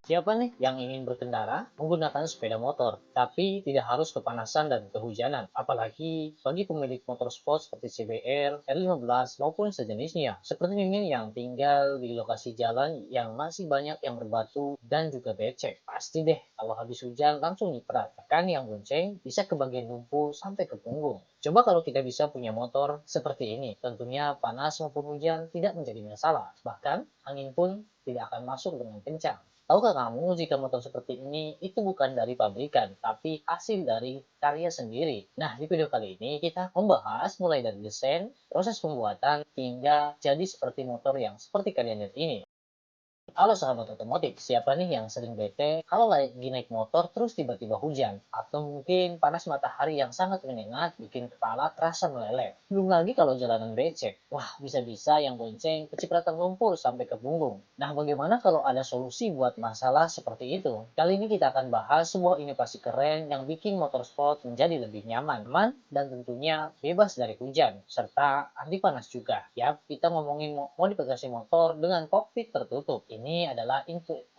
Siapa nih yang ingin berkendara menggunakan sepeda motor, tapi tidak harus kepanasan dan kehujanan, apalagi bagi pemilik motor sport seperti CBR, R15 maupun sejenisnya. Seperti ini yang tinggal di lokasi jalan yang masih banyak yang berbatu dan juga becek. Pasti deh kalau habis hujan langsung nyiprat. Kan yang bonceng bisa ke bagian lumpur sampai ke punggung. Coba kalau kita bisa punya motor seperti ini, tentunya panas maupun hujan tidak menjadi masalah. Bahkan angin pun tidak akan masuk dengan kencang. Tahukah kamu jika motor seperti ini itu bukan dari pabrikan, tapi hasil dari karya sendiri? Nah, di video kali ini kita membahas mulai dari desain, proses pembuatan, hingga jadi seperti motor yang seperti kalian lihat ini. Halo sahabat otomotif, siapa nih yang sering bete kalau lagi naik motor terus tiba-tiba hujan? Atau mungkin panas matahari yang sangat menyengat bikin kepala terasa meleleh? Belum lagi kalau jalanan becek, wah bisa-bisa yang bonceng kecipratan lumpur sampai ke punggung. Nah bagaimana kalau ada solusi buat masalah seperti itu? Kali ini kita akan bahas sebuah inovasi keren yang bikin motorsport menjadi lebih nyaman, aman, dan tentunya bebas dari hujan, serta anti panas juga. Ya, kita ngomongin modifikasi motor dengan kokpit tertutup. Ini adalah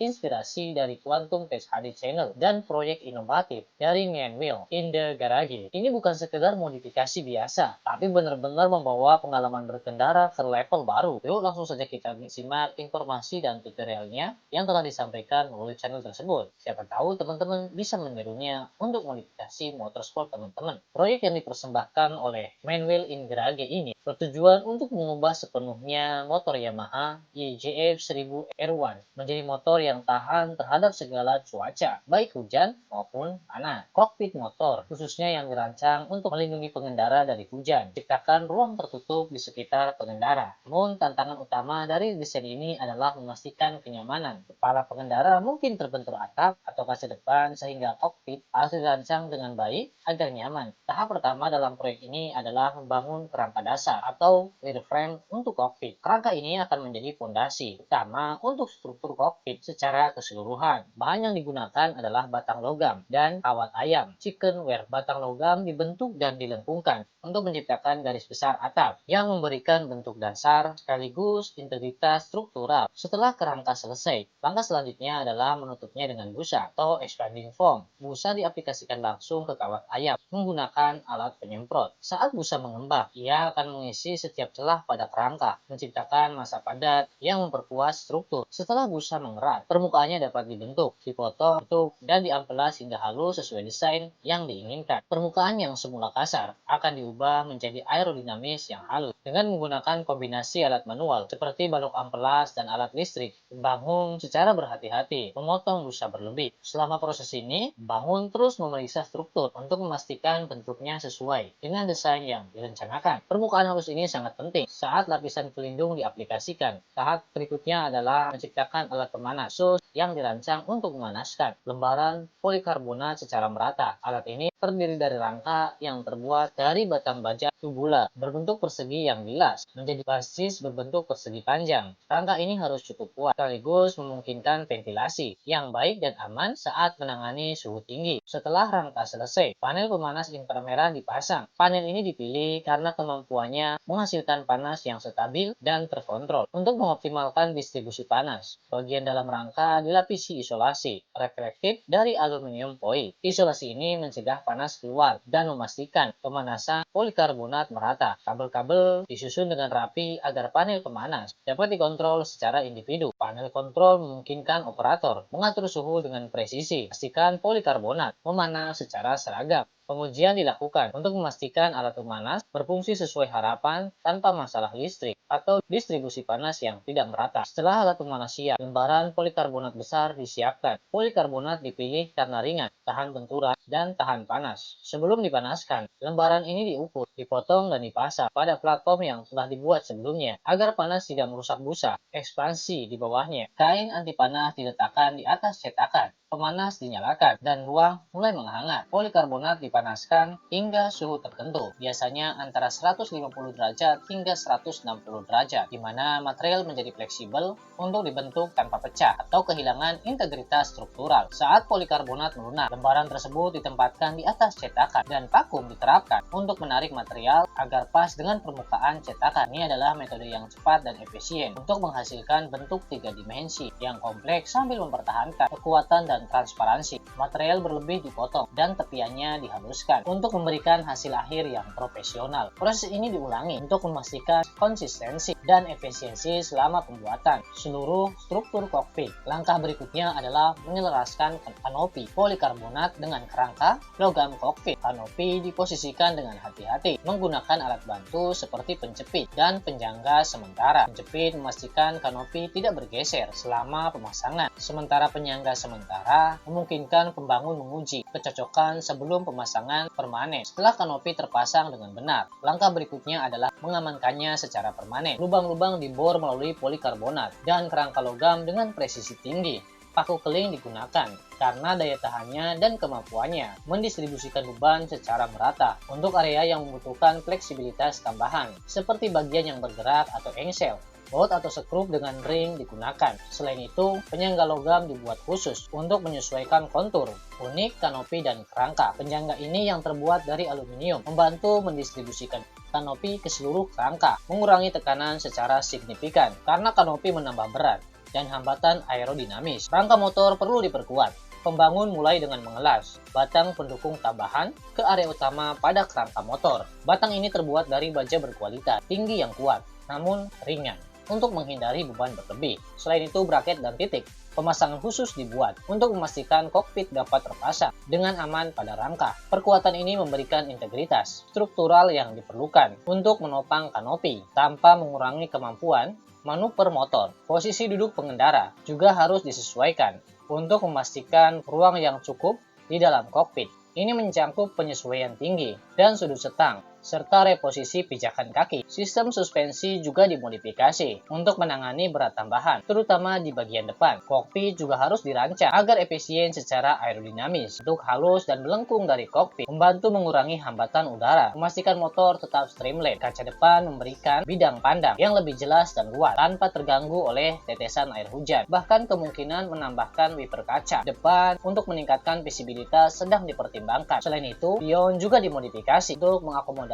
inspirasi dari Quantum Test HD Channel dan proyek inovatif dari Wheel in the Garage. Ini bukan sekedar modifikasi biasa, tapi benar-benar membawa pengalaman berkendara ke level baru. Yuk langsung saja kita simak informasi dan tutorialnya yang telah disampaikan melalui channel tersebut. Siapa tahu teman-teman bisa menirunya untuk modifikasi motorsport teman-teman. Proyek yang dipersembahkan oleh Wheel in Garage ini bertujuan untuk mengubah sepenuhnya motor Yamaha YJF 1000 R1 menjadi motor yang tahan terhadap segala cuaca, baik hujan maupun panas. Kokpit motor khususnya yang dirancang untuk melindungi pengendara dari hujan, ciptakan ruang tertutup di sekitar pengendara. Namun tantangan utama dari desain ini adalah memastikan kenyamanan. Kepala pengendara mungkin terbentur atap atau kaca depan sehingga kokpit harus dirancang dengan baik agar nyaman. Tahap pertama dalam proyek ini adalah membangun kerangka dasar atau wireframe untuk kokpit. Kerangka ini akan menjadi fondasi utama untuk struktur kokpit secara keseluruhan. Bahan yang digunakan adalah batang logam dan kawat ayam. Chickenware batang logam dibentuk dan dilengkungkan untuk menciptakan garis besar atap yang memberikan bentuk dasar sekaligus integritas struktural. Setelah kerangka selesai, langkah selanjutnya adalah menutupnya dengan busa atau expanding foam. Busa diaplikasikan langsung ke kawat ayam menggunakan alat penyemprot. Saat busa mengembang, ia akan mengisi setiap celah pada kerangka, menciptakan massa padat yang memperkuat struktur. Setelah busa mengerat, permukaannya dapat dibentuk, dipotong, dan diamplas hingga halus sesuai desain yang diinginkan. Permukaan yang semula kasar akan diubah menjadi aerodinamis yang halus dengan menggunakan kombinasi alat manual seperti balok amplas dan alat listrik. Pembangun secara berhati-hati memotong busa berlebih. Selama proses ini, pembangun terus memeriksa struktur untuk memastikan bentuknya sesuai dengan desain yang direncanakan. Permukaan halus ini sangat penting saat lapisan pelindung diaplikasikan. Tahap berikutnya adalah menciptakan alat pemanas khusus yang dirancang untuk memanaskan lembaran polikarbonat secara merata. Alat ini terdiri dari rangka yang terbuat dari batang baja tubular berbentuk persegi yang bilas menjadi basis berbentuk persegi panjang. Rangka ini harus cukup kuat sekaligus memungkinkan ventilasi yang baik dan aman saat menangani suhu tinggi. Setelah rangka selesai, panel pemanas inframerah dipasang. Panel ini dipilih karena kemampuannya menghasilkan panas yang stabil dan terkontrol. Untuk mengoptimalkan distribusi panas, bagian dalam rangka dilapisi isolasi reflektif dari aluminium foil. Isolasi ini mencegah panas keluar dan memastikan pemanasan polikarbonat merata. Kabel-kabel disusun dengan rapi agar panel pemanas dapat dikontrol secara individu. Panel kontrol memungkinkan operator mengatur suhu dengan presisi. Pastikan polikarbonat memanas secara seragam. Pengujian dilakukan untuk memastikan alat pemanas berfungsi sesuai harapan tanpa masalah listrik atau distribusi panas yang tidak merata. Setelah alat pemanas siap, lembaran polikarbonat besar disiapkan. Polikarbonat dipilih karena ringan, tahan benturan, dan tahan panas. Sebelum dipanaskan, lembaran ini diukur, dipotong, dan dipasang pada platform yang telah dibuat sebelumnya agar panas tidak merusak busa ekspansi di bawahnya. Kain anti panas diletakkan di atas cetakan. Pemanas dinyalakan dan ruang mulai menghangat. Polikarbonat dipanaskan hingga suhu tertentu, biasanya antara 150 derajat hingga 160 derajat, di mana material menjadi fleksibel untuk dibentuk tanpa pecah atau kehilangan integritas struktural. Saat polikarbonat melunak, lembaran tersebut ditempatkan di atas cetakan dan vakum diterapkan untuk menarik material agar pas dengan permukaan cetakan. Ini adalah metode yang cepat dan efisien untuk menghasilkan bentuk 3 dimensi yang kompleks sambil mempertahankan kekuatan dan transparansi. Material berlebih dipotong dan tepiannya dihaluskan untuk memberikan hasil akhir yang profesional. Proses ini diulangi untuk memastikan konsistensi dan efisiensi selama pembuatan seluruh struktur kokpit. Langkah berikutnya adalah menyelaraskan kanopi polikarbonat dengan kerangka logam kokpit. Kanopi diposisikan dengan hati-hati menggunakan alat bantu seperti penjepit dan penyangga sementara. Penjepit memastikan kanopi tidak bergeser selama pemasangan, sementara penyangga sementara memungkinkan pembangun menguji kecocokan sebelum pemasangan permanen. Setelah kanopi terpasang dengan benar, langkah berikutnya adalah mengamankannya secara permanen. Lubang-lubang dibor melalui polikarbonat dan kerangka logam dengan presisi tinggi. Paku keling digunakan karena daya tahannya dan kemampuannya mendistribusikan beban secara merata untuk area yang membutuhkan fleksibilitas tambahan, seperti bagian yang bergerak atau engsel. Baut atau sekrup dengan ring digunakan. Selain itu, penyangga logam dibuat khusus untuk menyesuaikan kontur unik kanopi dan kerangka. Penyangga ini yang terbuat dari aluminium membantu mendistribusikan kanopi ke seluruh kerangka, mengurangi tekanan secara signifikan karena kanopi menambah berat dan hambatan aerodinamis. Rangka motor perlu diperkuat. Pembangun mulai dengan mengelas batang pendukung tambahan ke area utama pada kerangka motor. Batang ini terbuat dari baja berkualitas, tinggi yang kuat, namun ringan, untuk menghindari beban berlebih. Selain itu, braket dan titik pemasangan khusus dibuat untuk memastikan kokpit dapat terpasang dengan aman pada rangka. Perkuatan ini memberikan integritas struktural yang diperlukan untuk menopang kanopi tanpa mengurangi kemampuan manuver motor. Posisi duduk pengendara juga harus disesuaikan untuk memastikan ruang yang cukup di dalam kokpit. Ini mencakup penyesuaian tinggi dan sudut setang, serta reposisi pijakan kaki. Sistem suspensi juga dimodifikasi untuk menangani berat tambahan, terutama di bagian depan. Kokpit juga harus dirancang agar efisien secara aerodinamis. Bentuk halus dan melengkung dari kokpit membantu mengurangi hambatan udara, memastikan motor tetap streamline. Kaca depan memberikan bidang pandang yang lebih jelas dan luas, tanpa terganggu oleh tetesan air hujan. Bahkan kemungkinan menambahkan wiper kaca depan untuk meningkatkan visibilitas sedang dipertimbangkan. Selain itu, spion juga dimodifikasi untuk mengakomodasi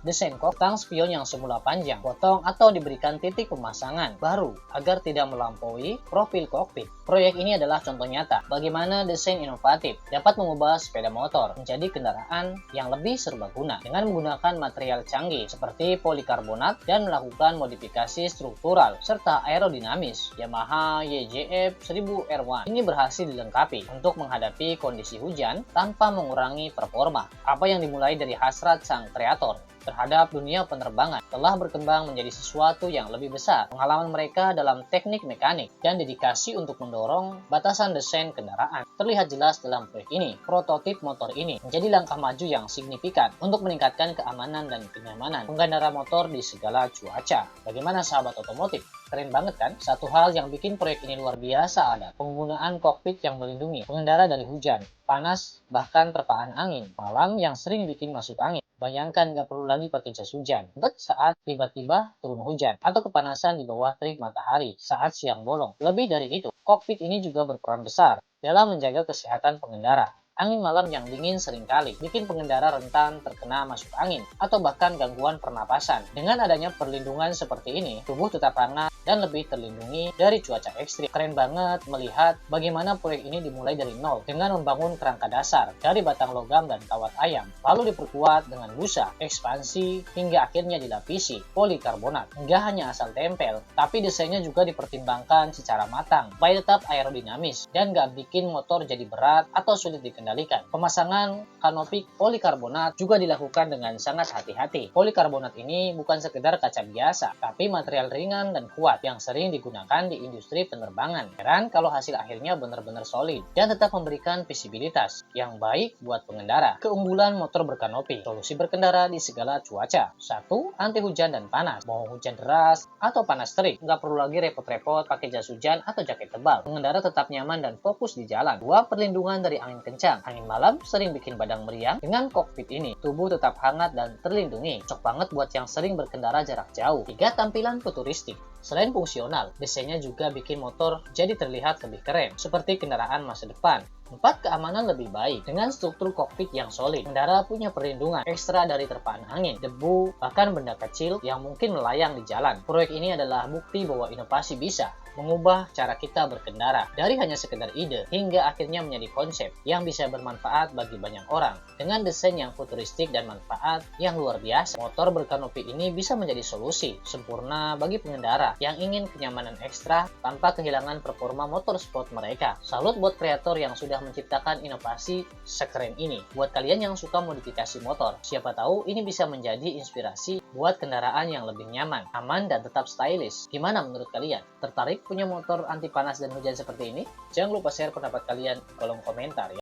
desain tang spion yang semula panjang, potong atau diberikan titik pemasangan baru agar tidak melampaui profil kokpit. Proyek ini adalah contoh nyata bagaimana desain inovatif dapat mengubah sepeda motor menjadi kendaraan yang lebih serbaguna dengan menggunakan material canggih seperti polikarbonat dan melakukan modifikasi struktural serta aerodinamis. Yamaha YJF 1000 R1 ini berhasil dilengkapi untuk menghadapi kondisi hujan tanpa mengurangi performa. Apa yang dimulai dari hasrat sang kreator terhadap dunia penerbangan telah berkembang menjadi sesuatu yang lebih besar. Pengalaman mereka dalam teknik mekanik dan dedikasi untuk mendorong batasan desain kendaraan terlihat jelas dalam proyek ini. Prototip motor ini menjadi langkah maju yang signifikan untuk meningkatkan keamanan dan kenyamanan pengendara motor di segala cuaca. Bagaimana sahabat otomotif? Keren banget kan? Satu hal yang bikin proyek ini luar biasa ada penggunaan kokpit yang melindungi pengendara dari hujan, panas, bahkan terpaan angin malam yang sering bikin masuk angin. Bayangkan nggak perlu lagi pakai jas hujan saat tiba-tiba turun hujan atau kepanasan di bawah terik matahari saat siang bolong. Lebih dari itu, kokpit ini juga berperan besar dalam menjaga kesehatan pengendara. Angin malam yang dingin seringkali bikin pengendara rentan terkena masuk angin atau bahkan gangguan pernapasan. Dengan adanya perlindungan seperti ini, tubuh tetap hangat dan lebih terlindungi dari cuaca ekstrim. Keren banget melihat bagaimana proyek ini dimulai dari nol dengan membangun kerangka dasar dari batang logam dan kawat ayam, lalu diperkuat dengan busa, ekspansi, hingga akhirnya dilapisi polikarbonat. Nggak hanya asal tempel, tapi desainnya juga dipertimbangkan secara matang supaya tetap aerodinamis dan nggak bikin motor jadi berat atau sulit dikendalikan. Pemasangan kanopi polikarbonat juga dilakukan dengan sangat hati-hati. Polikarbonat ini bukan sekedar kaca biasa, tapi material ringan dan kuat yang sering digunakan di industri penerbangan. Heran kalau hasil akhirnya benar-benar solid dan tetap memberikan visibilitas yang baik buat pengendara. Keunggulan motor berkanopi, solusi berkendara di segala cuaca. 1. Anti hujan dan panas. Mau hujan deras atau panas terik, nggak perlu lagi repot-repot pakai jas hujan atau jaket tebal. Pengendara tetap nyaman dan fokus di jalan. 2. Perlindungan dari angin kencang. Angin malam sering bikin badan meriang. Dengan kokpit ini, tubuh tetap hangat dan terlindungi. Cocok banget buat yang sering berkendara jarak jauh. 3. Tampilan futuristik. Selain fungsional, desainnya juga bikin motor jadi terlihat lebih keren, seperti kendaraan masa depan. 4. Keamanan lebih baik. Dengan struktur kokpit yang solid, pengendara punya perlindungan ekstra dari terpaan angin, debu, bahkan benda kecil yang mungkin melayang di jalan. Proyek ini adalah bukti bahwa inovasi bisa mengubah cara kita berkendara dari hanya sekedar ide hingga akhirnya menjadi konsep yang bisa bermanfaat bagi banyak orang. Dengan desain yang futuristik dan manfaat yang luar biasa, motor berkanopi ini bisa menjadi solusi sempurna bagi pengendara yang ingin kenyamanan ekstra tanpa kehilangan performa motorsport mereka. Salut buat kreator yang sudah menciptakan inovasi sekeren ini. Buat kalian yang suka modifikasi motor, siapa tahu ini bisa menjadi inspirasi buat kendaraan yang lebih nyaman, aman, dan tetap stylish. Gimana menurut kalian? Tertarik punya motor anti panas dan hujan seperti ini? Jangan lupa share pendapat kalian di kolom komentar ya.